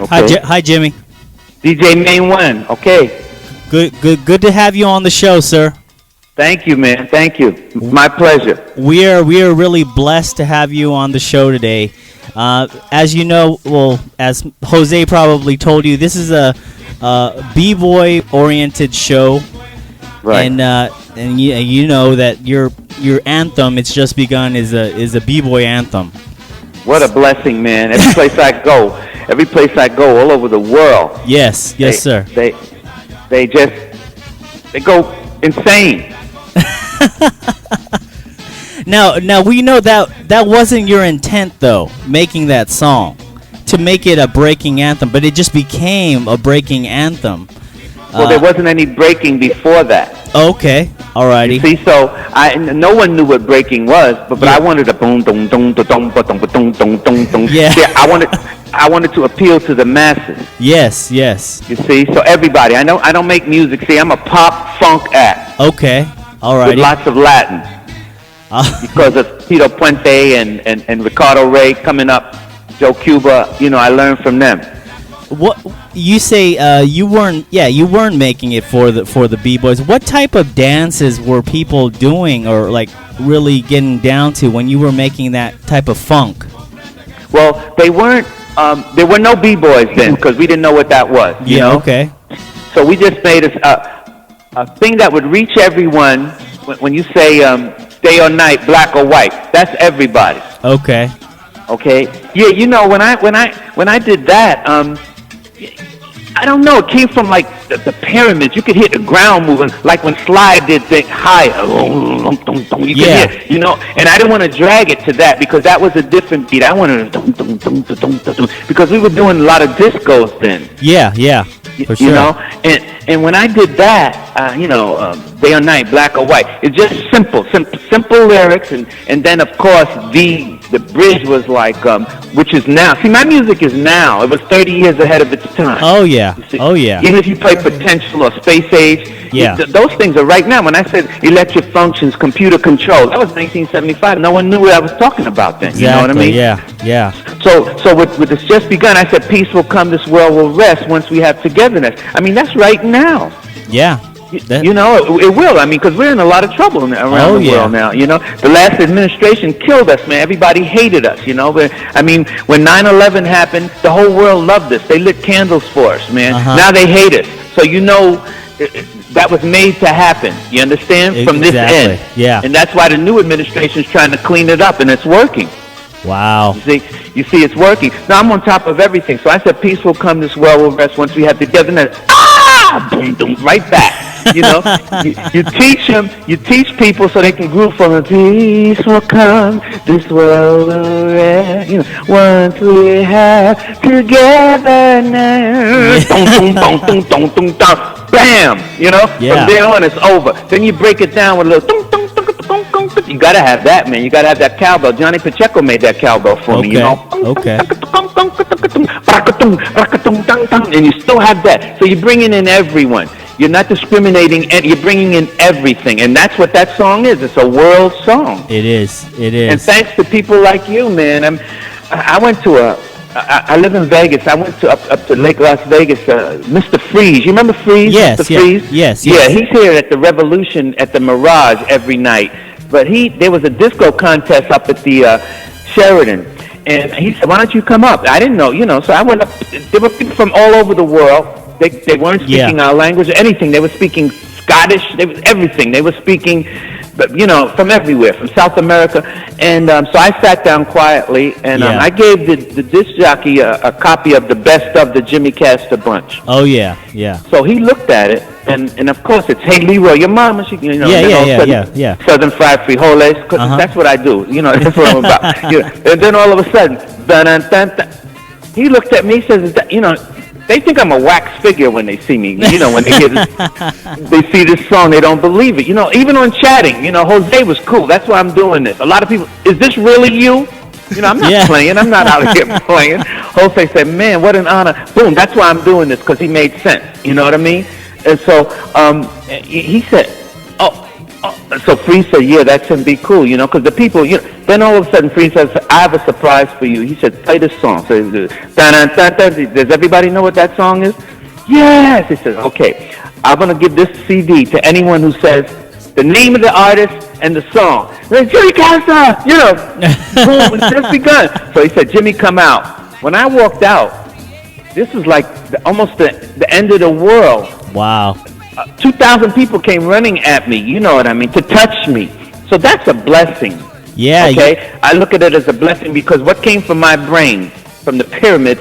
Okay. Hi, Jimmy. DJ Main One. Okay. Good to have you on the show, sir. Thank you, man. Thank you. My pleasure. We are really blessed to have you on the show today. As you know, well, as Jose probably told you, this is a b-boy oriented show, Right. And you know that your anthem, It's Just Begun, is a b-boy anthem. What a blessing, man. Every place I go, all over the world. Yes, sir. They go insane. Now we know that wasn't your intent, though, making that song, to make it a breaking anthem, but it just became a breaking anthem. Well, there wasn't any breaking before that. Okay, alrighty. See, so no one knew what breaking was, but I wanted a boom, boom, boom, boom, boom, boom, boom, boom, boom, boom. Yeah. See, I wanted to appeal to the masses. Yes. You see, so everybody. I don't make music. See, I'm a pop funk act. Okay, alrighty. With lots of Latin. Because of Tito Puente and Ricardo Rey coming up, Joe Cuba, I learned from them. What you say? You weren't making it for the b-boys. What type of dances were people doing, or like really getting down to, when you were making that type of funk? Well, they weren't. There were no b-boys then, because we didn't know what that was. You know? Okay. So we just made a thing that would reach everyone. When you say day or night, black or white, that's everybody. Okay. Yeah, when I did that, I don't know, it came from like the pyramids. You could hear the ground moving, like when Sly did things higher. You could hear, and I didn't want to drag it to that, because that was a different beat. I wanted because we were doing a lot of discos then. Yeah. For sure. And when I did that, day or night, black or white, it's just simple lyrics, and then of course the bridge was like, which is now. See, my music is now. It was 30 years ahead of its time. Oh yeah. Even if you play Potential or Space Age, those things are right now. When I said electric functions, computer control, that was 1975. No one knew what I was talking about then. Exactly. You know what I mean? Yeah. So with It's Just Begun, I said peace will come, this world will rest once we have togetherness. I mean, that's right now. Yeah. It will. I mean, because we're in a lot of trouble around the world now. The last administration killed us, man. Everybody hated us. I mean, when 9/11 happened, the whole world loved us. They lit candles for us, man. Now they hate us. So that was made to happen. You understand? From this end. Yeah. And that's why the new administration is trying to clean it up, and it's working. Wow. You see, it's working. Now I'm on top of everything. So I said, peace will come, this world will rest once we have togetherness. Boom, boom, right back. You teach people so they can groove from it. Peace will come, this world will rest. Once we have togetherness. Boom, boom, boom, boom, boom, boom, bam. From there on it's over. Then you break it down with a little. You gotta have that, man. You gotta have that cowbell. Johnny Pacheco made that cowbell for me. Okay. And you still have that. So you're bringing in everyone. You're not discriminating, and you're bringing in everything. And that's what that song is. It's a world song. It is. And thanks to people like you, man. I went to I live in Vegas. I went up to Lake Las Vegas. Mr. Freeze. You remember Freeze? Yes. Mr. Freeze? Yes. Yeah, he's here at the Revolution at the Mirage every night. But there was a disco contest up at the Sheridan. And he said, why don't you come up? I didn't know, so I went up. There were people from all over the world. They weren't speaking our language or anything. They were speaking Scottish. They was everything. They were speaking, from everywhere, from South America. And so I sat down quietly, and I gave the disc jockey a copy of the best of the Jimmy Castor bunch. Oh, yeah. So he looked at it, and of course it's, hey, Leroy, your mama, she, Yeah. Southern fried frijoles, because that's what I do. That's what I'm about. And then all of a sudden, he looked at me, says, they think I'm a wax figure when they see me. When they see this song, they don't believe it. Even on chatting, Jose was cool. That's why I'm doing this. A lot of people, is this really you? I'm not playing. I'm not out here playing. Jose said, man, what an honor. Boom, that's why I'm doing this, because he made sense. You know what I mean? And so he said, oh, So Free said, yeah, that's him, be cool, because the people, then all of a sudden Free says, I have a surprise for you. He said, play this song. So dun, dun, dun, dun. Does everybody know what that song is? Yes. He says, okay, I'm going to give this CD to anyone who says the name of the artist and the song. Jimmy Castor, boom, it's just begun. So he said, Jimmy, come out. When I walked out, this was like almost the end of the world. Wow. 2,000 people came running at me, you know what I mean, to touch me. So that's a blessing. Yeah. Okay? I look at it as a blessing because what came from my brain, from the pyramids,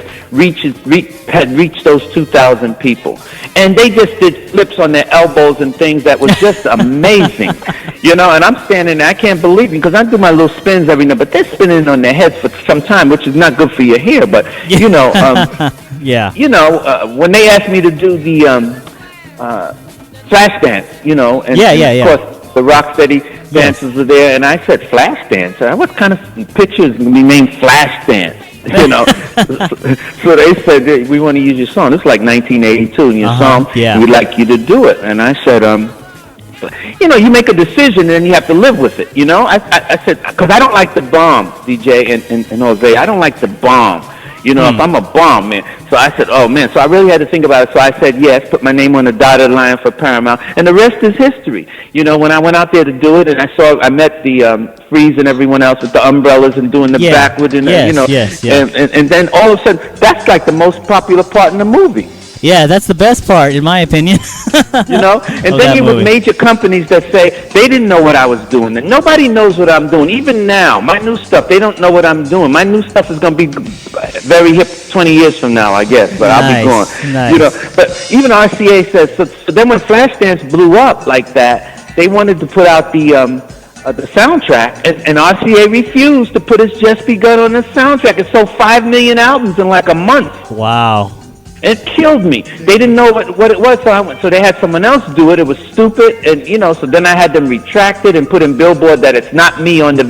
had reached those 2,000 people. And they just did flips on their elbows and things that was just amazing. And I'm standing there, I can't believe it, because I do my little spins every night, but they're spinning on their heads for some time, which is not good for your hair, but, yeah. When they asked me to do the flash dance, and of course the Rocksteady dancers were there, and I said, flash dance? What kind of picture is going to be named flash dance? So they said, we want to use your song. It's like 1982, and your song, we'd like you to do it. And I said, you make a decision and you have to live with it, I said, because I don't like the bomb, DJ and Jose. I don't like the bomb. If I'm a bomb, man. So I said, oh, man. So I really had to think about it. So I said, yes, put my name on the dotted line for Paramount. And the rest is history. When I went out there to do it and I met the Freeze and everyone else with the umbrellas and doing the backward and, yes. And then all of a sudden, that's like the most popular part in the movie. Yeah, that's the best part, in my opinion. And then you with major companies that say they didn't know what I was doing. And nobody knows what I'm doing. Even now, my new stuff, they don't know what I'm doing. My new stuff is going to be very hip 20 years from now, I guess. But I'll be gone. Nice. But even RCA says, so then when Flashdance blew up like that, they wanted to put out the soundtrack, and RCA refused to put It's Just Begun on the soundtrack. It sold 5 million albums in like a month. Wow. It killed me. They didn't know what it was, so they had someone else do it. It was stupid, and so then I had them retract it and put in Billboard that it's not me on the on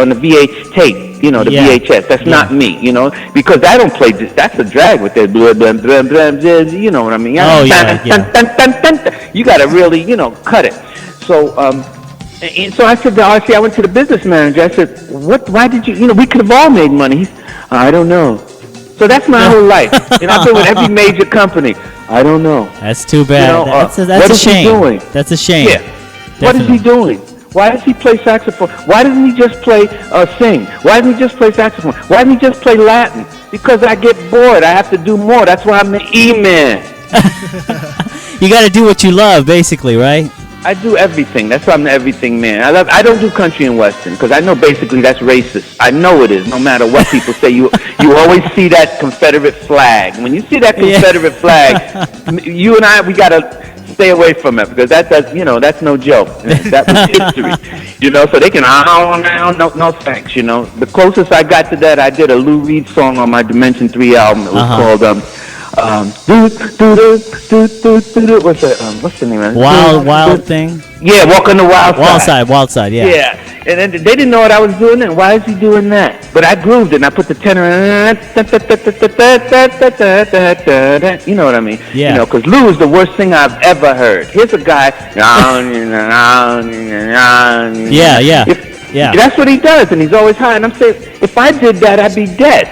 the VH tape, the VHS. That's not me, because I don't play. That's a drag with that blah blah blah blah. You know what I mean? Oh yeah. You got to really, cut it. So and so I said to RC, I went to the business manager. I said, "What? Why did you? We could have all made money." I don't know. So that's my whole life. I've been with every major company. I don't know. That's too bad. That's what a is shame. He doing? That's a shame. Yeah. Definitely. What is he doing? Why does he play saxophone? Why doesn't he just play sing? Why doesn't he just play saxophone? Why doesn't he just play Latin? Because I get bored. I have to do more. That's why I'm the E-man. You got to do what you love, basically, right? I do everything. That's why I'm the everything man. I don't do country and western because I know basically that's racist. I know it is. No matter what people say, you always see that Confederate flag. When you see that Confederate flag, you and I, we gotta stay away from it because that's no joke. That was history. So they can no thanks. The closest I got to that, I did a Lou Reed song on my Dimension 3 album. It was called what's the name of it? Wild thing? Yeah, Walk on the Wild Side. Wild Side, yeah. Yeah, and then they didn't know what I was doing, and why is he doing that? But I grooved it, and I put the tenor you know what I mean? Yeah. Because Lou is the worst thing I've ever heard. Here's a guy, yeah. That's what he does, and he's always high, and I'm saying, if I did that, I'd be dead.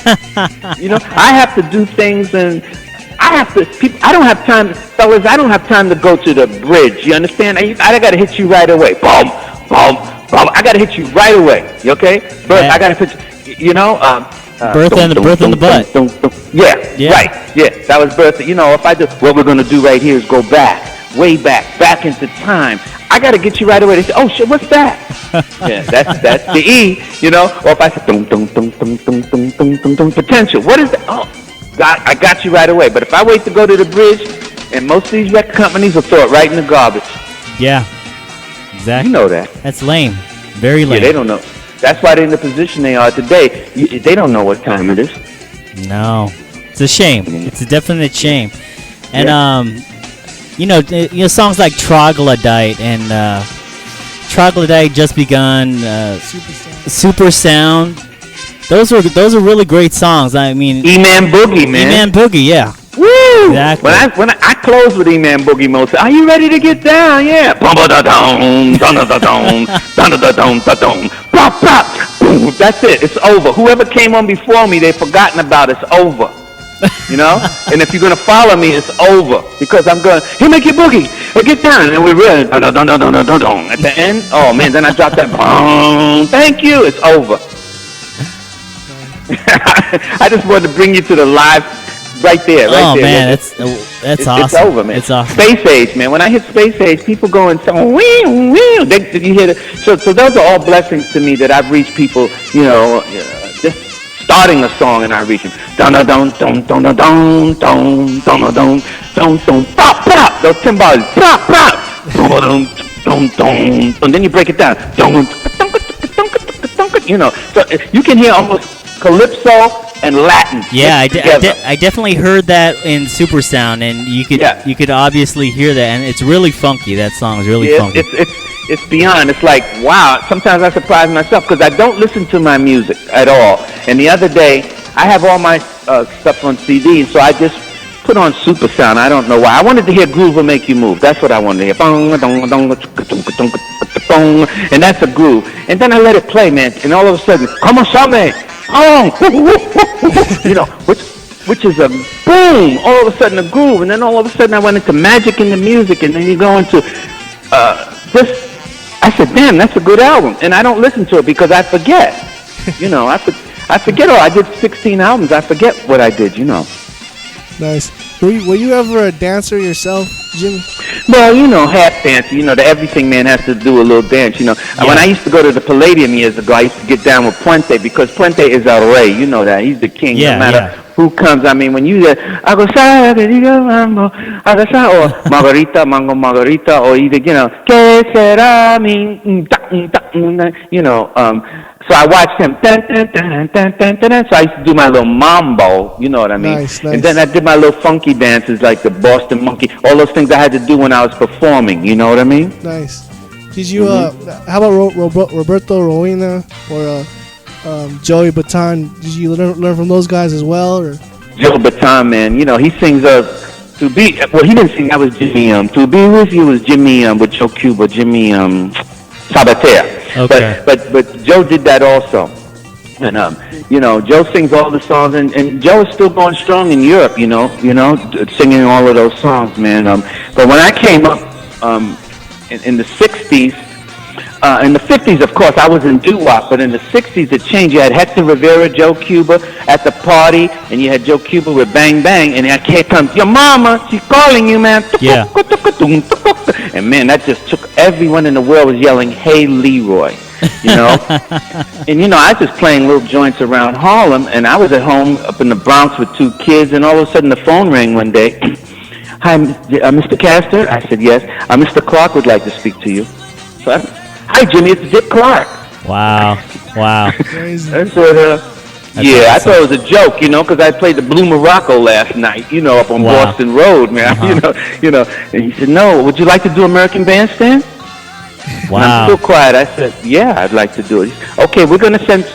I have to do things, and I don't have time, fellas. I don't have time to go to the bridge. You understand? I got to hit you right away. Boom, boom, boom. I got to hit you right away. You okay? Birth. I got to hit you. Birth in the butt. Yeah. Right. Yeah. That was birth. If I do, what we're gonna do right here is go way back into time. I got to get you right away. They say, oh shit, what's that? Yeah, that's the E, Or if I say, potential. What is that? Oh, I got you right away. But if I wait to go to the bridge, and most of these record companies will throw it right in the garbage. Yeah, exactly. You know that. That's lame. Very lame. Yeah, they don't know. That's why they're in the position they are today. They don't know what time it is. No, it's a shame. It's a definite shame. And songs like Troglodyte and Troglodyte, Just Begun, Super Sound. Those are really great songs. I mean, E-Man Boogie, man. E-Man Boogie, yeah. Woo! Exactly. When I close with E-Man Boogie Mo, say, are you ready to get down? Yeah. Bum-ba-da-dum, dun-da-da-dum, dun-da-da-dum, da-dum, pop, pop. Boom. That's it. It's over. Whoever came on before me, they've forgotten about it. It's over. You know? And if you're going to follow me, it's over. Because I'm going, here, make your boogie. Hey, get down. And we're real. Dun-dun-dun-dun-dun-dun. At the end, oh, man, then I drop that. Boom. Thank you. It's over. I just wanted to bring you to the live right there. Oh, there. man, that's awesome. It's over, man. It's awesome. Space age, man. When I hit space age, people go and say, wee, wee. You hear so those are all blessings to me that I've reached people, just starting a song and I reach them. Dun-dun-dun-dun-dun-dun-dun-dun-dun-dun-dun-dun, pop, pop. Those timbales, pop, pop. Dun-dun-dun-dun. And then you break it down. So you can hear almost calypso and Latin. Yeah, I definitely heard that in Supersound, and you could obviously hear that, and it's really funky. That song is really funky. It's beyond. It's like, wow. Sometimes I surprise myself because I don't listen to my music at all. And the other day, I have all my stuff on CD, so I just put on Supersound. I don't know why. I wanted to hear Groove Will Make You Move. That's what I wanted to hear. And that's a groove. And then I let it play, man. And all of a sudden, come on, Shame. Oh, which is a boom. All of a sudden, a groove. And then all of a sudden, I went into magic in the music. And then you go into this. I said, damn, that's a good album. And I don't listen to it because I forget. I forget. I did 16 albums. I forget what I did, Nice. Were you ever a dancer yourself, Jimmy? Well, half dancer. The everything man has to do a little dance. Yeah. When I used to go to the Palladium years ago, I used to get down with Puente because Puente is our rey. You know that. He's the king. Yeah, no matter who comes. I mean, when you or Margarita, Mango Margarita, or either, que será mi, so I watched him. So I used to do my little mambo, you know what I mean? Nice. And then I did my little funky dances like the Boston Monkey, all those things I had to do when I was performing, you know what I mean? Nice. Did you, how about Roberto Roena or Joey Baton? Did you learn from those guys as well? Or? Joe Baton, man, he sings to be, well, he didn't sing, that was Jimmy, To Be With You was Jimmy, with Joe Cuba, Jimmy, Sabater. Okay. But Joe did that also. And Joe sings all the songs, and Joe is still going strong in Europe, singing all of those songs, man. But when I came up in the 60s, in the 50s, of course, I was in doo-wop, but in the 60s it changed. You had Hector Rivera, Joe Cuba at the party, and you had Joe Cuba with Bang Bang, and here comes your mama, she's calling you, man. Yeah. And man, that just took, everyone in the world was yelling, hey, Leroy, And, I was just playing little joints around Harlem, and I was at home up in the Bronx with 2 kids, and all of a sudden the phone rang one day. Hi, Mr. Castor? I said, yes. Mr. Clark would like to speak to you. So hi, Jimmy, it's Dick Clark. Wow. Crazy. I said, awesome. I thought it was a joke, because I played the Blue Morocco last night, up on Boston Road, man. And he said, no, would you like to do American Bandstand? Wow. And I'm still quiet. I said, yeah, I'd like to do it. Okay, we're going to send,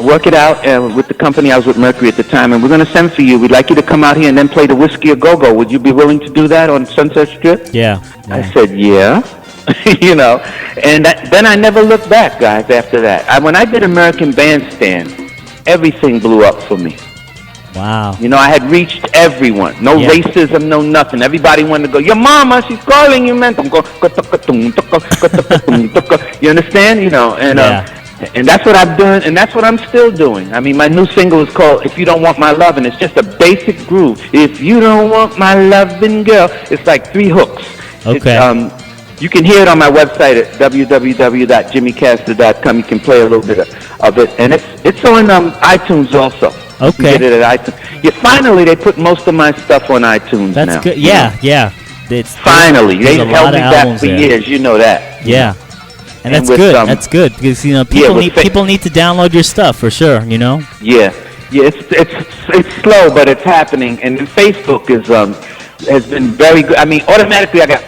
work it out with the company. I was with Mercury at the time, and we're going to send for you. We'd like you to come out here and then play the Whiskey a Go-Go. Would you be willing to do that on Sunset Strip? Yeah. I said, yeah. And then I never looked back, guys, after that. When I did American Bandstand, everything blew up for me. Wow. I had reached everyone. No racism, no nothing. Everybody wanted to go, your mama, she's calling you, man. You understand? And that's what I've done, and that's what I'm still doing. I mean, my new single is called If You Don't Want My Lovin'. It's just a basic groove. If you don't want my lovin', girl. It's like 3 hooks. Okay. You can hear it on my website at www.jimmycastor.com. You can play a little bit of it, and it's on iTunes also. Okay. You get it at iTunes. Yeah, finally, they put most of my stuff on iTunes now. That's good. Yeah. Finally, they held me back for years. You know that. Yeah. And that's good. That's good because people need to download your stuff for sure. Yeah. It's slow, but it's happening. And then Facebook has been very good. I mean, automatically I got.